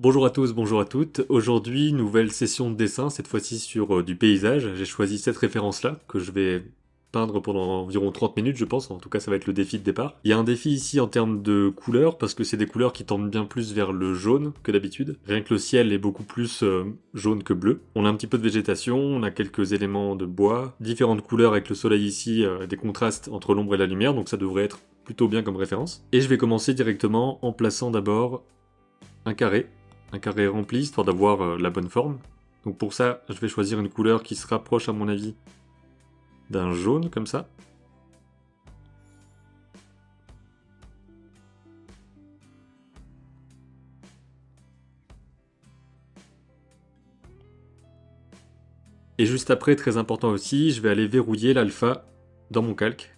Bonjour à tous, bonjour à toutes. Aujourd'hui, nouvelle session de dessin, cette fois-ci sur du paysage. J'ai choisi cette référence-là, que je vais peindre pendant environ 30 minutes, je pense. En tout cas, ça va être le défi de départ. Il y a un défi ici en termes de couleurs, parce que c'est des couleurs qui tendent bien plus vers le jaune que d'habitude. Rien que le ciel est beaucoup plus jaune que bleu. On a un petit peu de végétation, on a quelques éléments de bois, différentes couleurs avec le soleil ici, des contrastes entre l'ombre et la lumière, donc ça devrait être plutôt bien comme référence. Et je vais commencer directement en plaçant d'abord un carré rempli, histoire d'avoir la bonne forme. Donc pour ça, je vais choisir une couleur qui se rapproche à mon avis d'un jaune, comme ça. Et juste après, très important aussi, je vais aller verrouiller l'alpha dans mon calque.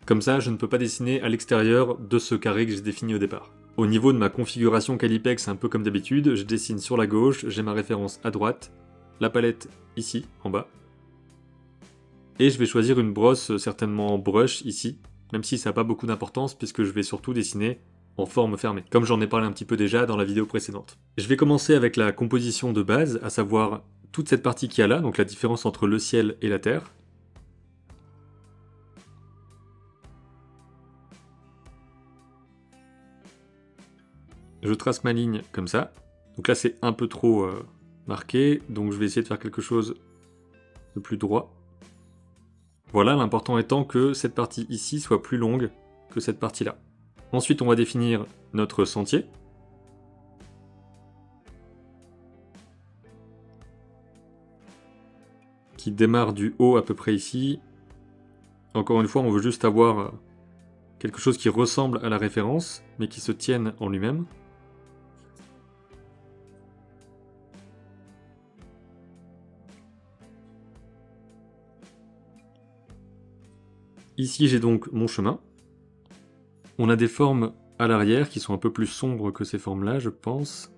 Comme ça, je ne peux pas dessiner à l'extérieur de ce carré que j'ai défini au départ. Au niveau de ma configuration Calipex, un peu comme d'habitude, je dessine sur la gauche, j'ai ma référence à droite, la palette ici, en bas. Et je vais choisir une brosse, certainement brush ici, même si ça n'a pas beaucoup d'importance puisque je vais surtout dessiner en forme fermée, comme j'en ai parlé un petit peu déjà dans la vidéo précédente. Je vais commencer avec la composition de base, à savoir toute cette partie qu'il y a là, donc la différence entre le ciel et la terre. Je trace ma ligne comme ça. Donc là c'est un peu trop marqué, donc je vais essayer de faire quelque chose de plus droit. Voilà, l'important étant que cette partie ici soit plus longue que cette partie-là. Ensuite, on va définir notre sentier. Qui démarre du haut à peu près ici. Encore une fois, on veut juste avoir quelque chose qui ressemble à la référence, mais qui se tienne en lui-même. Ici, j'ai donc mon chemin. On a des formes à l'arrière qui sont un peu plus sombres que ces formes-là, je pense.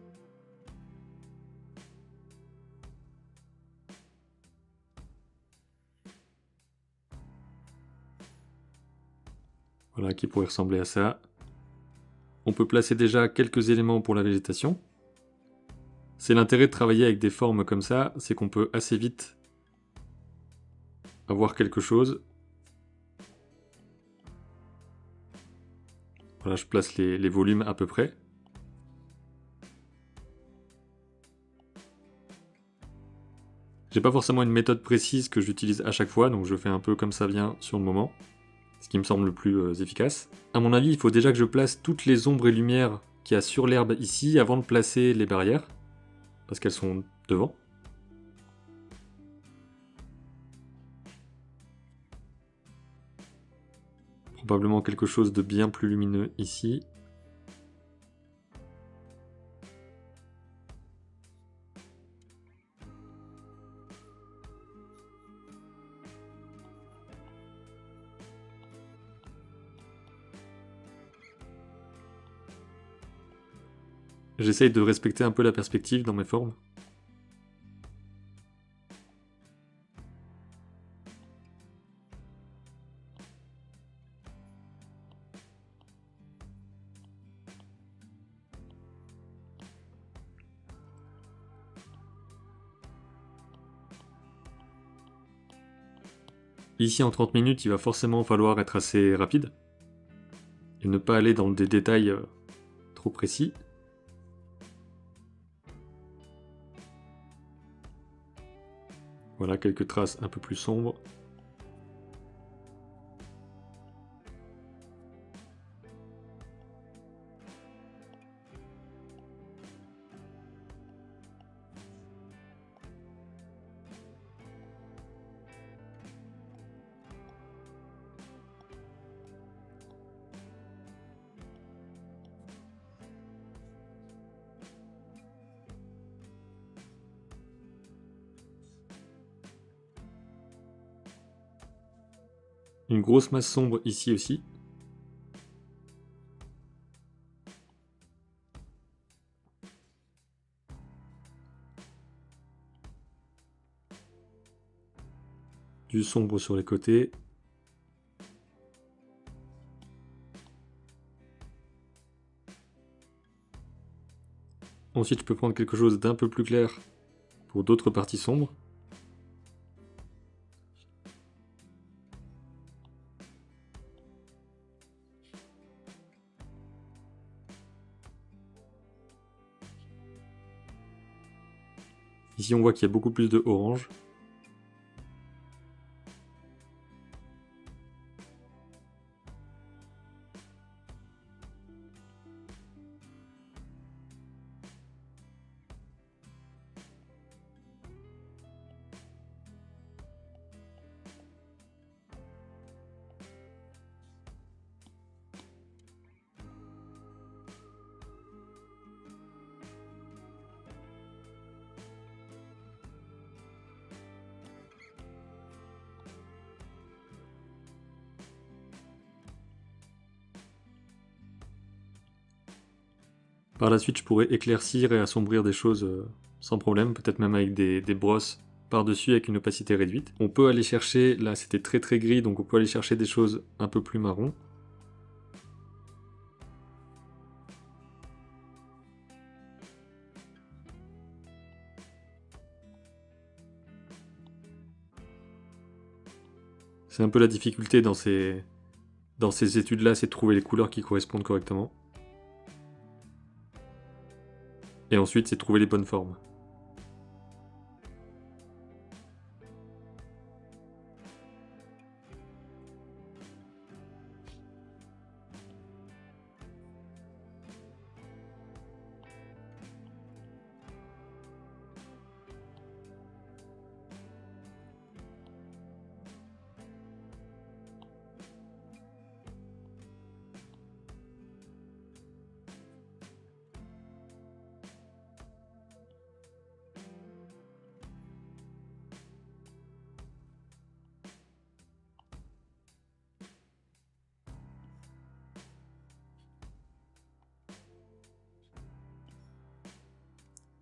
Voilà, qui pourrait ressembler à ça. On peut placer déjà quelques éléments pour la végétation. C'est l'intérêt de travailler avec des formes comme ça, c'est qu'on peut assez vite avoir quelque chose. Voilà, je place les volumes à peu près. J'ai pas forcément une méthode précise que j'utilise à chaque fois, donc je fais un peu comme ça vient sur le moment. Ce qui me semble le plus efficace. A mon avis, il faut déjà que je place toutes les ombres et lumières qu'il y a sur l'herbe ici avant de placer les barrières, parce qu'elles sont devant. Probablement quelque chose de bien plus lumineux ici. J'essaye de respecter un peu la perspective dans mes formes. Ici, en 30 minutes, il va forcément falloir être assez rapide et ne pas aller dans des détails trop précis. Voilà, quelques traces un peu plus sombres. Une grosse masse sombre ici aussi. Du sombre sur les côtés. Ensuite, je peux prendre quelque chose d'un peu plus clair pour d'autres parties sombres. Ici, on voit qu'il y a beaucoup plus de orange. Par la suite, je pourrais éclaircir et assombrir des choses sans problème, peut-être même avec des brosses par-dessus avec une opacité réduite. On peut aller chercher, là c'était très très gris, donc on peut aller chercher des choses un peu plus marron. C'est un peu la difficulté dans ces études-là, c'est de trouver les couleurs qui correspondent correctement. Et ensuite, c'est de trouver les bonnes formes.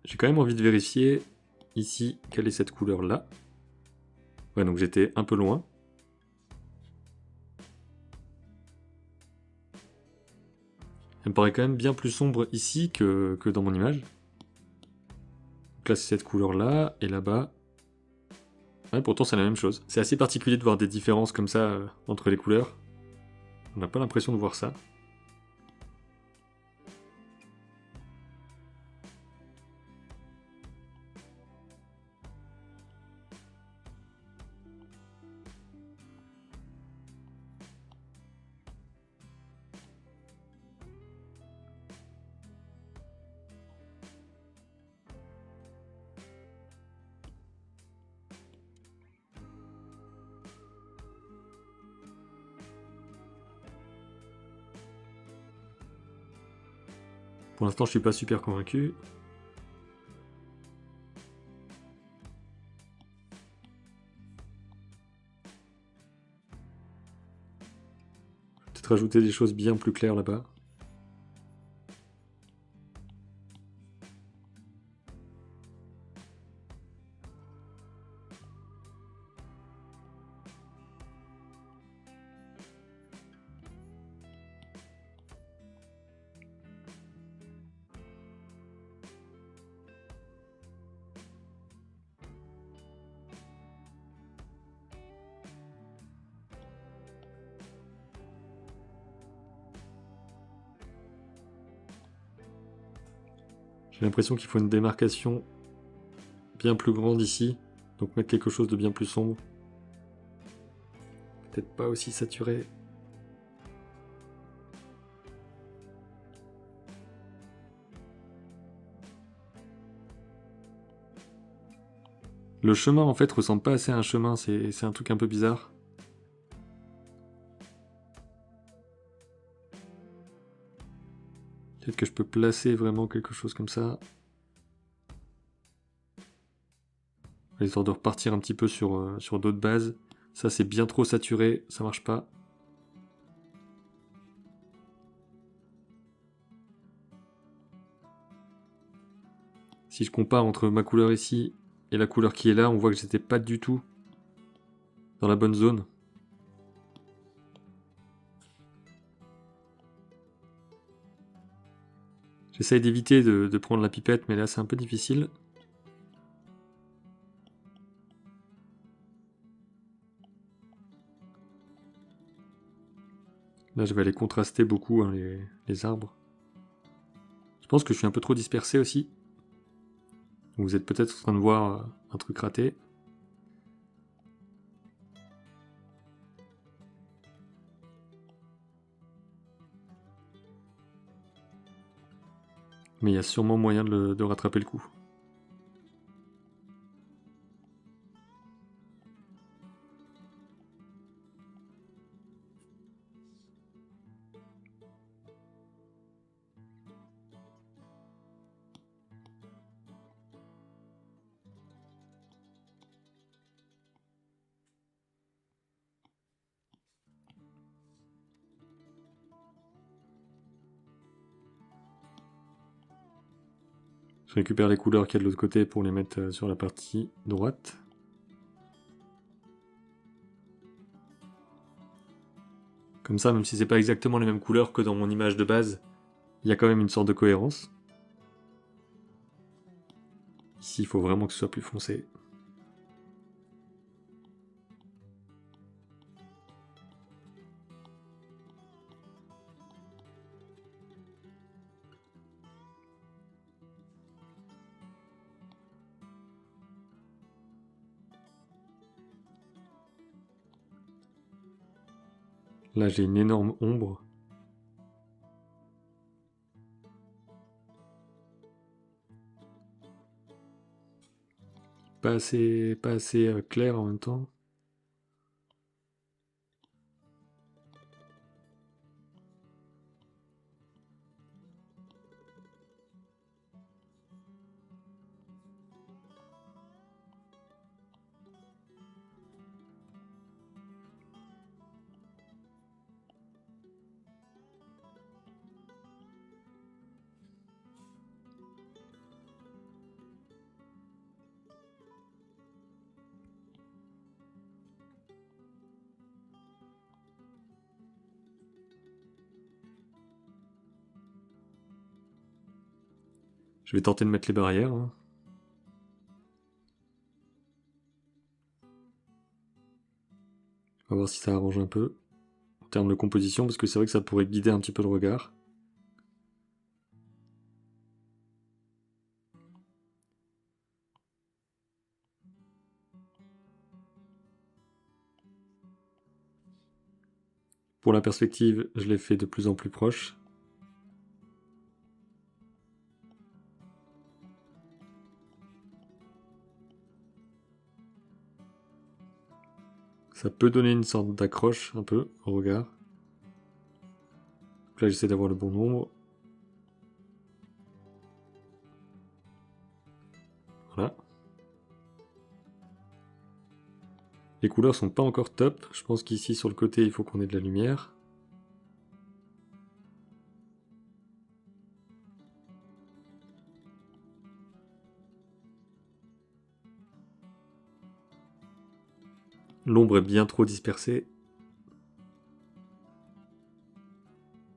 J'ai quand même envie de vérifier ici quelle est cette couleur-là. Ouais, donc j'étais un peu loin. Elle me paraît quand même bien plus sombre ici que dans mon image. Donc là, c'est cette couleur-là, et là-bas... Ouais, pourtant, c'est la même chose. C'est assez particulier de voir des différences comme ça entre les couleurs. On n'a pas l'impression de voir ça. Pour l'instant, je suis pas super convaincu. Peut-être rajouter des choses bien plus claires là-bas. J'ai l'impression qu'il faut une démarcation bien plus grande ici, donc mettre quelque chose de bien plus sombre. Peut-être pas aussi saturé. Le chemin en fait ressemble pas assez à un chemin, c'est un truc un peu bizarre. Peut-être que je peux placer vraiment quelque chose comme ça. Histoire de repartir un petit peu sur d'autres bases. Ça c'est bien trop saturé, ça marche pas. Si je compare entre ma couleur ici et la couleur qui est là, on voit que j'étais pas du tout dans la bonne zone. J'essaye d'éviter de prendre la pipette, mais là c'est un peu difficile. Là je vais aller contraster beaucoup hein, les arbres. Je pense que je suis un peu trop dispersé aussi. Vous êtes peut-être en train de voir un truc raté. Mais il y a sûrement moyen de rattraper le coup. Je récupère les couleurs qu'il y a de l'autre côté pour les mettre sur la partie droite. Comme ça, même si c'est pas exactement les mêmes couleurs que dans mon image de base, il y a quand même une sorte de cohérence. Ici, il faut vraiment que ce soit plus foncé. Là, j'ai une énorme ombre. Pas assez clair en même temps. Je vais tenter de mettre les barrières. Hein. On va voir si ça arrange un peu en termes de composition, parce que c'est vrai que ça pourrait guider un petit peu le regard. Pour la perspective, je l'ai fait de plus en plus proche. Ça peut donner une sorte d'accroche un peu au regard. Donc là, j'essaie d'avoir le bon nombre. Voilà. Les couleurs sont pas encore top. Je pense qu'ici, sur le côté, il faut qu'on ait de la lumière. L'ombre est bien trop dispersée.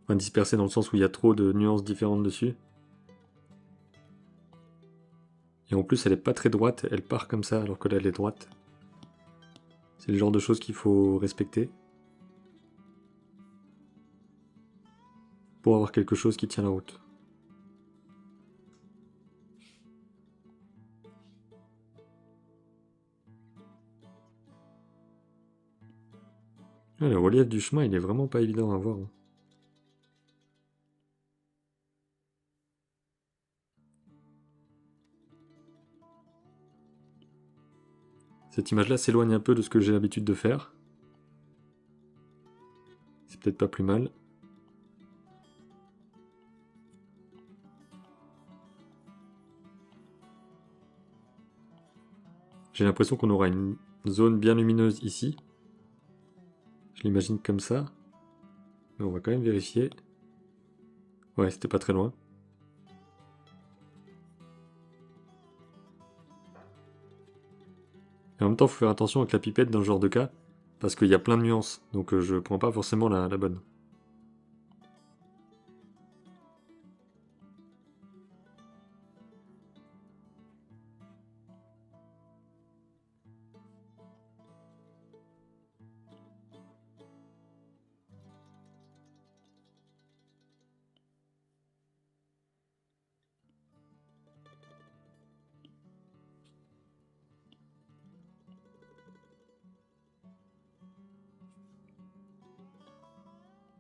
Enfin, dispersée dans le sens où il y a trop de nuances différentes dessus. Et en plus, elle est pas très droite, elle part comme ça alors que là, elle est droite. C'est le genre de choses qu'il faut respecter. Pour avoir quelque chose qui tient la route. Ah, le relief du chemin, il est vraiment pas évident à voir. Hein. Cette image-là s'éloigne un peu de ce que j'ai l'habitude de faire. C'est peut-être pas plus mal. J'ai l'impression qu'on aura une zone bien lumineuse ici. Je l'imagine comme ça. Mais on va quand même vérifier. Ouais, c'était pas très loin. Et en même temps, il faut faire attention avec la pipette dans ce genre de cas, parce qu'il y a plein de nuances, donc je prends pas forcément la bonne.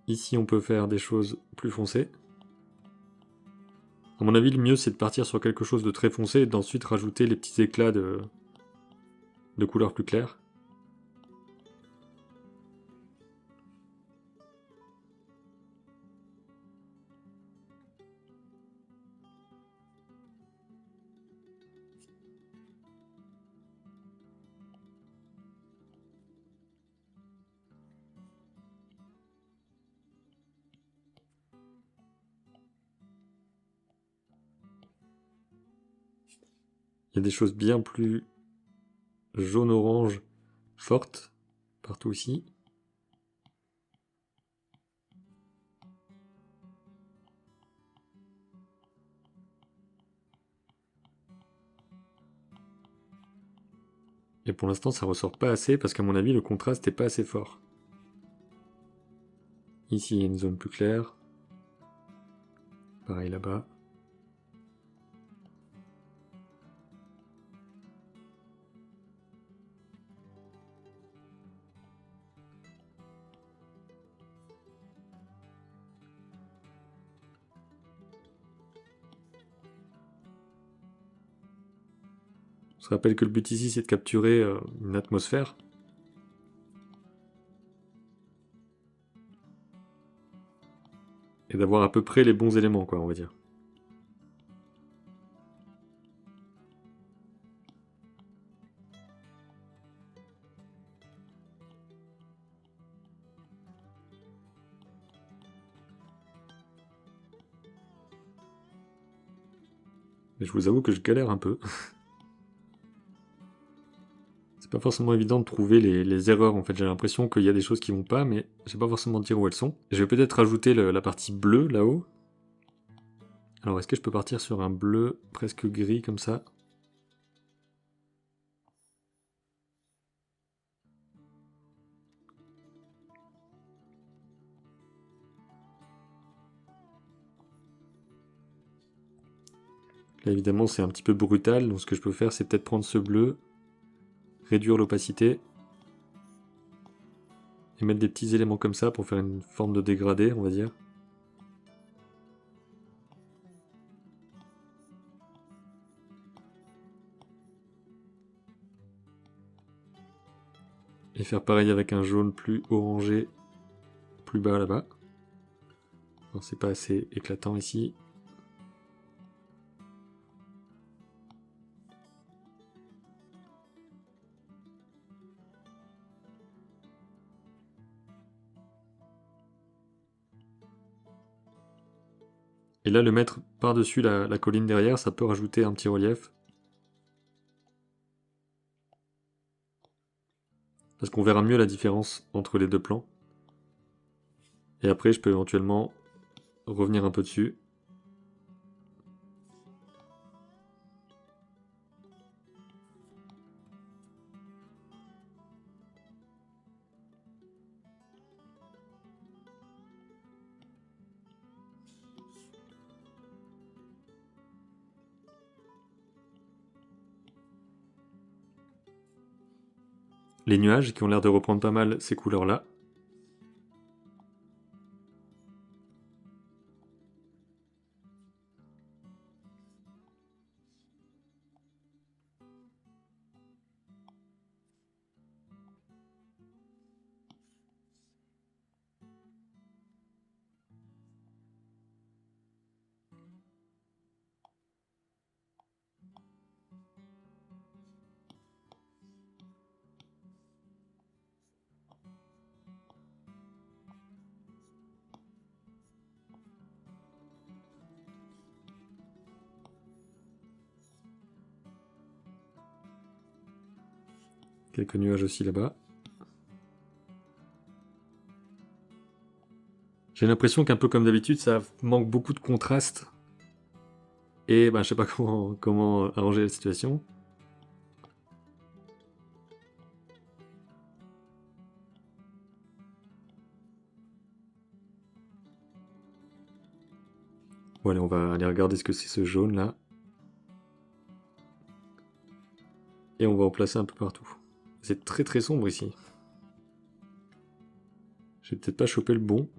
Ici, on peut faire des choses plus foncées. À mon avis, le mieux, c'est de partir sur quelque chose de très foncé et d'ensuite rajouter les petits éclats de couleurs plus claires. Il y a des choses bien plus jaune-orange fortes partout ici. Et pour l'instant, ça ressort pas assez parce qu'à mon avis, le contraste n'est pas assez fort. Ici, il y a une zone plus claire. Pareil là-bas. On se rappelle que le but ici, c'est de capturer une atmosphère. Et d'avoir à peu près les bons éléments, quoi, on va dire. Mais je vous avoue que je galère un peu. C'est pas forcément évident de trouver les erreurs, en fait. J'ai l'impression qu'il y a des choses qui vont pas, mais je sais pas forcément dire où elles sont. Je vais peut-être rajouter la partie bleue, là-haut. Alors, est-ce que je peux partir sur un bleu presque gris, comme ça? Là, évidemment, c'est un petit peu brutal, donc ce que je peux faire, c'est peut-être prendre ce bleu, réduire l'opacité, et mettre des petits éléments comme ça pour faire une forme de dégradé, on va dire. Et faire pareil avec un jaune plus orangé, plus bas là-bas. C'est pas assez éclatant ici. Et là, le mettre par-dessus la colline derrière, ça peut rajouter un petit relief. Parce qu'on verra mieux la différence entre les deux plans. Et après, je peux éventuellement revenir un peu dessus. Les nuages qui ont l'air de reprendre pas mal ces couleurs-là. Quelques nuages aussi là-bas. J'ai l'impression qu'un peu comme d'habitude, ça manque beaucoup de contraste. Et ben, je sais pas comment arranger la situation. Bon allez, on va aller regarder ce que c'est ce jaune là. Et on va en placer un peu partout. C'est très très sombre ici. J'ai peut-être pas chopé le bon.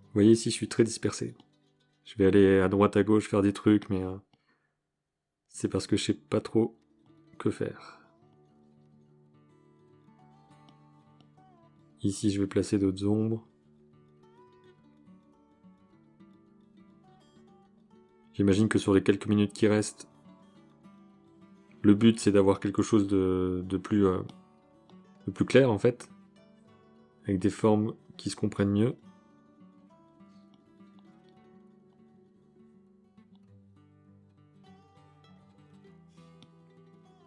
Vous voyez ici, je suis très dispersé. Je vais aller à droite, à gauche, faire des trucs, mais c'est parce que je sais pas trop que faire. Ici, je vais placer d'autres ombres. J'imagine que sur les quelques minutes qui restent, le but c'est d'avoir quelque chose de plus clair en fait, avec des formes qui se comprennent mieux.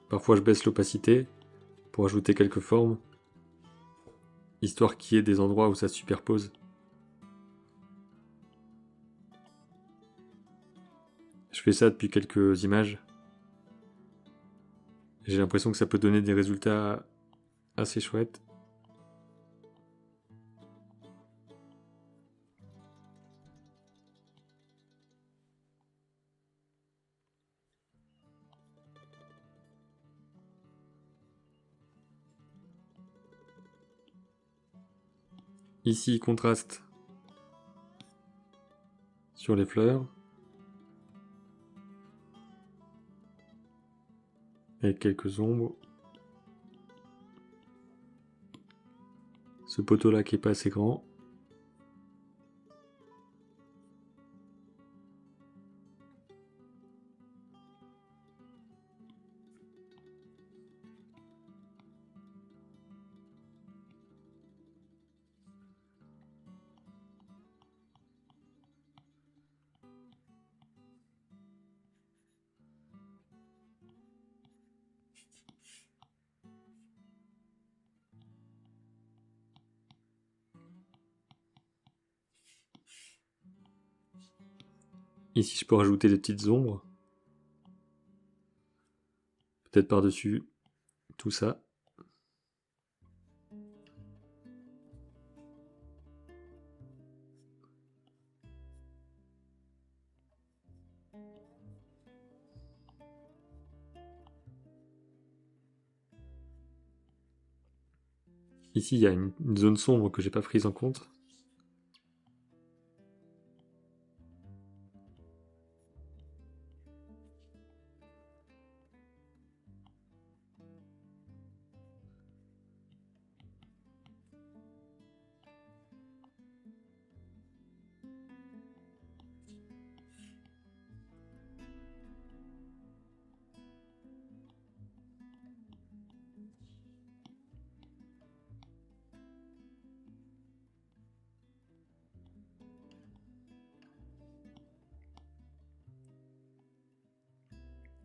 Parfois je baisse l'opacité pour ajouter quelques formes, histoire qu'il y ait des endroits où ça se superpose. Je fais ça depuis quelques images. J'ai l'impression que ça peut donner des résultats assez chouettes. Ici, contraste sur les fleurs, avec quelques ombres. Ce poteau là qui est pas assez grand. Ici je peux rajouter des petites ombres. Peut-être par-dessus tout ça. Ici, il y a une zone sombre que j'ai pas prise en compte.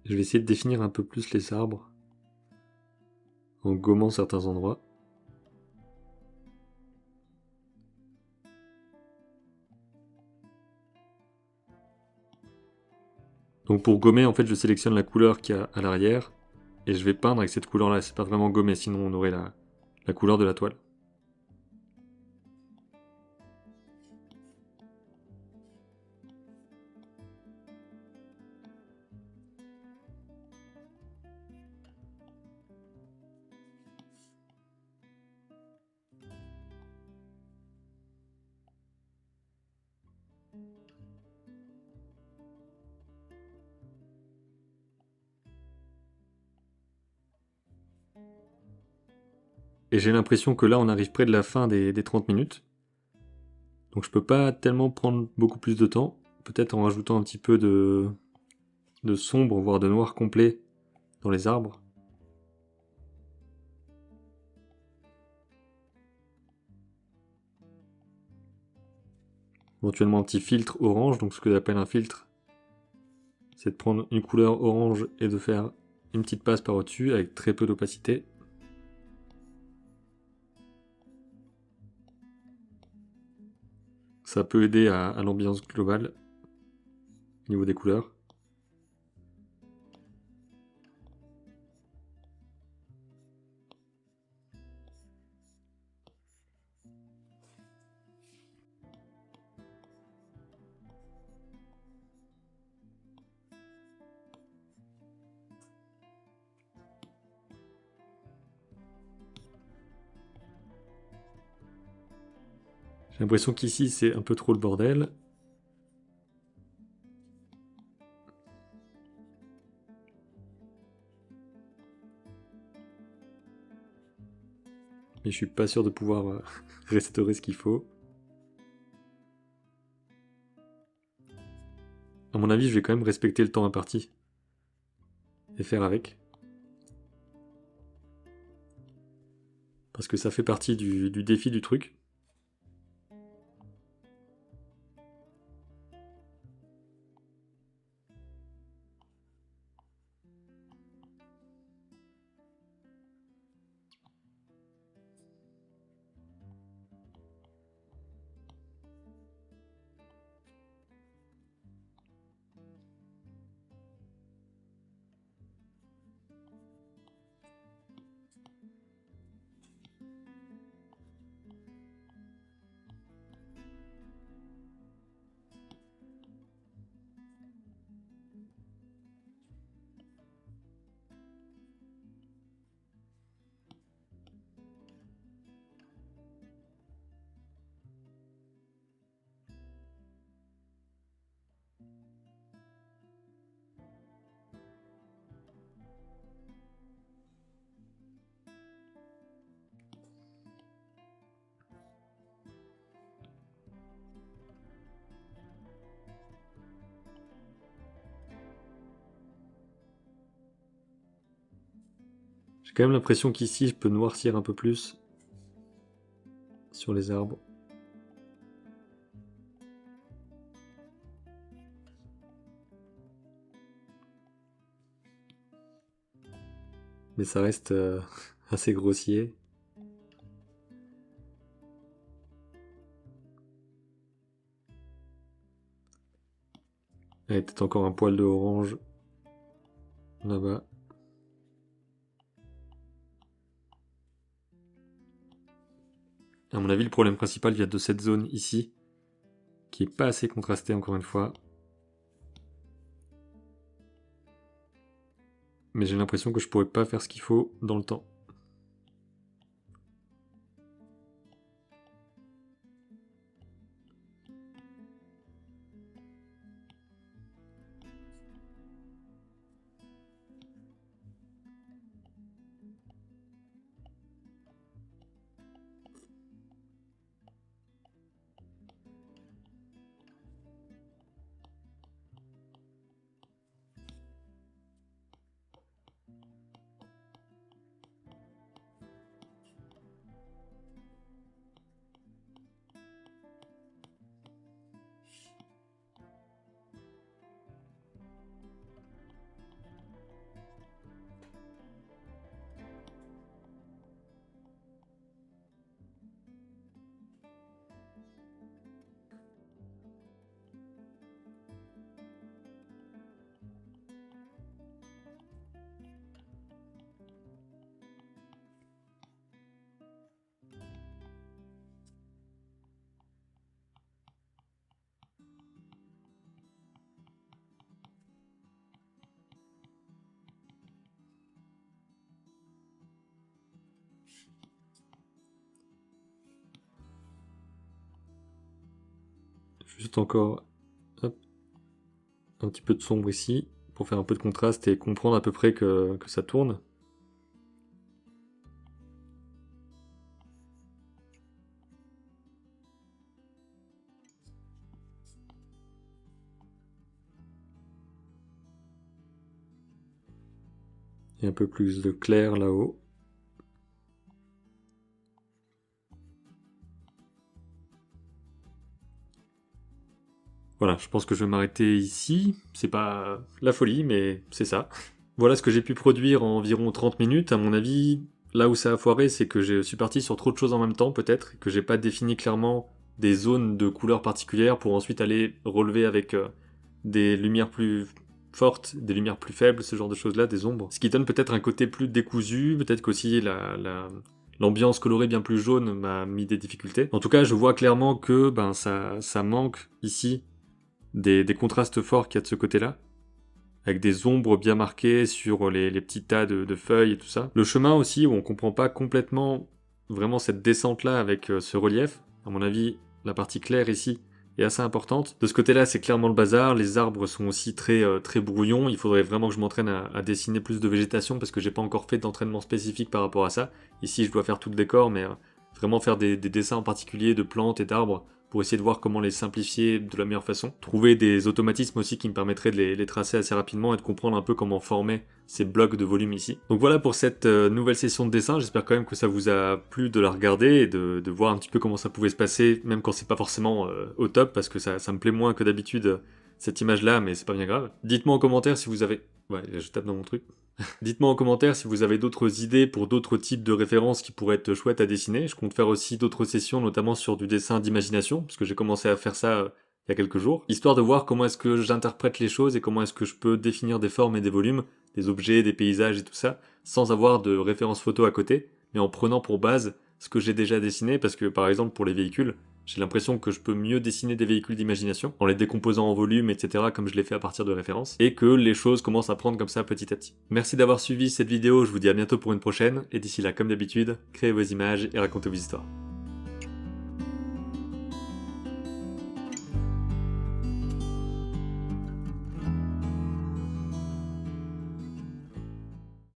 Je vais essayer de définir un peu plus les arbres en gommant certains endroits. Donc pour gommer, en fait, je sélectionne la couleur qu'il y a à l'arrière et je vais peindre avec cette couleur-là. C'est pas vraiment gommer, sinon on aurait la couleur de la toile. Et j'ai l'impression que là, on arrive près de la fin des 30 minutes. Donc je peux pas tellement prendre beaucoup plus de temps. Peut-être en rajoutant un petit peu de sombre, voire de noir complet dans les arbres. Éventuellement un petit filtre orange, donc ce que j'appelle un filtre, c'est de prendre une couleur orange et de faire une petite passe par au-dessus avec très peu d'opacité. Ça peut aider à l'ambiance globale au niveau des couleurs. J'ai l'impression qu'ici c'est un peu trop le bordel. Mais je suis pas sûr de pouvoir restaurer ce qu'il faut. À mon avis, je vais quand même respecter le temps imparti. Et faire avec. Parce que ça fait partie du défi du truc. J'ai quand même l'impression qu'ici je peux noircir un peu plus sur les arbres. Mais ça reste assez grossier. Allez, peut-être encore un poil de orange là-bas. À mon avis, le problème principal vient de cette zone ici, qui est pas assez contrastée encore une fois. Mais j'ai l'impression que je pourrais pas faire ce qu'il faut dans le temps. Juste encore hop, un petit peu de sombre ici, pour faire un peu de contraste et comprendre à peu près que ça tourne. Et un peu plus de clair là-haut. Voilà, je pense que je vais m'arrêter ici. C'est pas la folie, mais c'est ça. Voilà ce que j'ai pu produire en environ 30 minutes. À mon avis, là où ça a foiré, c'est que je suis parti sur trop de choses en même temps, peut-être, et que j'ai pas défini clairement des zones de couleurs particulières pour ensuite aller relever avec des lumières plus fortes, des lumières plus faibles, ce genre de choses-là, des ombres. Ce qui donne peut-être un côté plus décousu, peut-être qu'aussi l'ambiance colorée bien plus jaune m'a mis des difficultés. En tout cas, je vois clairement que ça manque ici des contrastes forts qu'il y a de ce côté-là, avec des ombres bien marquées sur les petits tas de feuilles et tout ça. Le chemin aussi, où on comprend pas complètement vraiment cette descente-là avec ce relief. À mon avis, la partie claire ici est assez importante. De ce côté-là, c'est clairement le bazar. Les arbres sont aussi très brouillons. Il faudrait vraiment que je m'entraîne à dessiner plus de végétation parce que j'ai pas encore fait d'entraînement spécifique par rapport à ça. Ici, je dois faire tout le décor, mais vraiment faire des dessins en particulier de plantes et d'arbres pour essayer de voir comment les simplifier de la meilleure façon. Trouver des automatismes aussi qui me permettraient de les tracer assez rapidement et de comprendre un peu comment former ces blocs de volume ici. Donc voilà pour cette nouvelle session de dessin, j'espère quand même que ça vous a plu de la regarder et de voir un petit peu comment ça pouvait se passer, même quand c'est pas forcément au top, parce que ça me plaît moins que d'habitude cette image-là, mais c'est pas bien grave. Dites-moi en commentaire si vous avez... Ouais, je tape dans mon truc. Dites-moi en commentaire si vous avez d'autres idées pour d'autres types de références qui pourraient être chouettes à dessiner. Je compte faire aussi d'autres sessions, notamment sur du dessin d'imagination, parce que j'ai commencé à faire ça il y a quelques jours, histoire de voir comment est-ce que j'interprète les choses et comment est-ce que je peux définir des formes et des volumes, des objets, des paysages et tout ça, sans avoir de références photo à côté, mais en prenant pour base ce que j'ai déjà dessiné, parce que par exemple pour les véhicules, j'ai l'impression que je peux mieux dessiner des véhicules d'imagination, en les décomposant en volume, etc., comme je l'ai fait à partir de références, et que les choses commencent à prendre comme ça petit à petit. Merci d'avoir suivi cette vidéo, je vous dis à bientôt pour une prochaine, et d'ici là, comme d'habitude, créez vos images et racontez vos histoires.